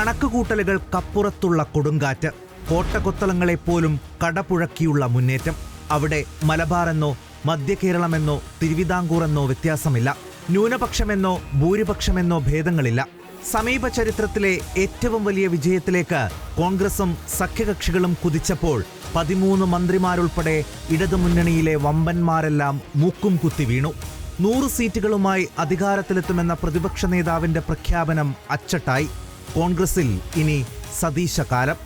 കണക്കുകൂട്ടലുകൾക്കപ്പുറത്തുള്ള കൊടുങ്കാറ്റ്, കോട്ടകൊത്തളങ്ങളെപ്പോലും കടപുഴക്കിയുള്ള മുന്നേറ്റം. അവിടെ മലബാറെന്നോ മധ്യകേരളമെന്നോ തിരുവിതാംകൂറെന്നോ വ്യത്യാസമില്ല. ന്യൂനപക്ഷമെന്നോ ഭൂരിപക്ഷമെന്നോ ഭേദങ്ങളില്ല. സമീപ ചരിത്രത്തിലെ ഏറ്റവും വലിയ വിജയത്തിലേക്ക് കോൺഗ്രസും സഖ്യകക്ഷികളും കുതിച്ചപ്പോൾ 13 മന്ത്രിമാരുൾപ്പെടെ ഇടതുമുന്നണിയിലെ വമ്പന്മാരെല്ലാം മൂക്കും കുത്തി വീണു. 100 സീറ്റുകളുമായി അധികാരത്തിലെത്തുമെന്ന പ്രതിപക്ഷ നേതാവിന്റെ പ്രഖ്യാപനം അച്ചട്ടായി. കോൺഗ്രസിൽ ഇനി സതീശകാലം.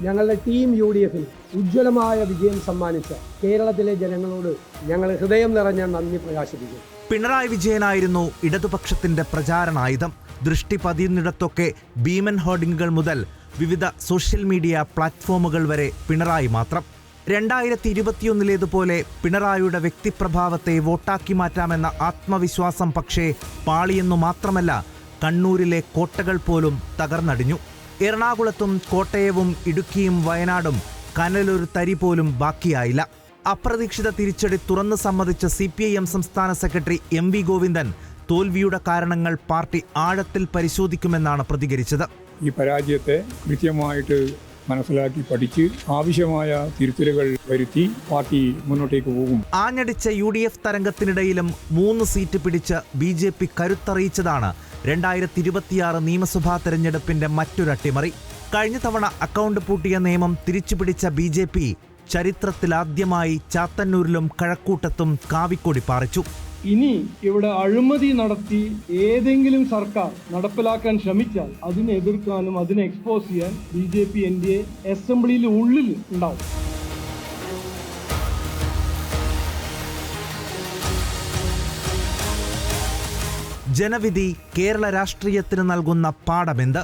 ഞങ്ങളുടെ ടീം UDFിൽ ഉജ്ജ്വലമായ വിജയം സമ്മാനിച്ച കേരളത്തിലെ ജനങ്ങളോട് ഞങ്ങൾ ഹൃദയം നിറഞ്ഞ നന്ദി പ്രകാശിപ്പിക്കും. പിണറായി വിജയനായിരുന്നു ഇടതുപക്ഷത്തിന്റെ പ്രചാരണായുധം. ദൃഷ്ടി പതിയുന്നിടത്തൊക്കെ ഭീമൻ ഹോർഡിങ്ങുകൾ മുതൽ വിവിധ സോഷ്യൽ മീഡിയ പ്ലാറ്റ്ഫോമുകൾ വരെ പിണറായി മാത്രം. 2021 പിണറായിയുടെ വ്യക്തിപ്രഭാവത്തെ വോട്ടാക്കി മാറ്റാമെന്ന ആത്മവിശ്വാസം പക്ഷേ പാളിയെന്നു മാത്രമല്ല, കണ്ണൂരിലെ കോട്ടകൾ പോലും തകർന്നടിഞ്ഞു. എറണാകുളത്തും കോട്ടയവും ഇടുക്കിയും വയനാടും കനലൊരു തരി പോലും ബാക്കിയായില്ല. അപ്രതീക്ഷിത തിരിച്ചടി തുറന്നു സമ്മതിച്ച CPIM സംസ്ഥാന സെക്രട്ടറി MV ഗോവിന്ദൻ തോൽവിയുടെ കാരണങ്ങൾ പാർട്ടി ആഴത്തിൽ പരിശോധിക്കുമെന്നാണ് പ്രതികരിച്ചത്. ഈ പരാജയത്തെ കൃത്യമായിട്ട് മനസ്സിലാക്കി പഠിച്ച് ആവശ്യമായ തിരുത്തലുകൾ വരുത്തി പാർട്ടി മുന്നോട്ടേക്ക് പോകും. ആഞ്ഞടിച്ച UDF തരംഗത്തിനിടയിലും 3 സീറ്റ് പിടിച്ച് BJP കരുത്തറിയിച്ചതാണ് 2026 നിയമസഭാ തെരഞ്ഞെടുപ്പിന്റെ മറ്റൊരട്ടിമറി. കഴിഞ്ഞ തവണ അക്കൗണ്ട് പൂട്ടിയ നിയമം തിരിച്ചുപിടിച്ച BJP ചരിത്രത്തിലാദ്യമായി ചാത്തന്നൂരിലും കഴക്കൂട്ടത്തും കാവിക്കൊടി പാറിച്ചു. ഇനി ഇവിടെ അഴിമതി നടത്തി ഏതെങ്കിലും സർക്കാർ നടപ്പിലാക്കാൻ ശ്രമിച്ചാൽ അതിനെ എതിർക്കാനും അതിനെ എക്സ്പോസ് ചെയ്യാൻ BJP NDA അസംബ്ലിയിൽ ഉള്ളിൽ ഉണ്ടാവും. ജനവിധി കേരള രാഷ്ട്രീയത്തിന് നൽകുന്ന പാഠമെന്ത്?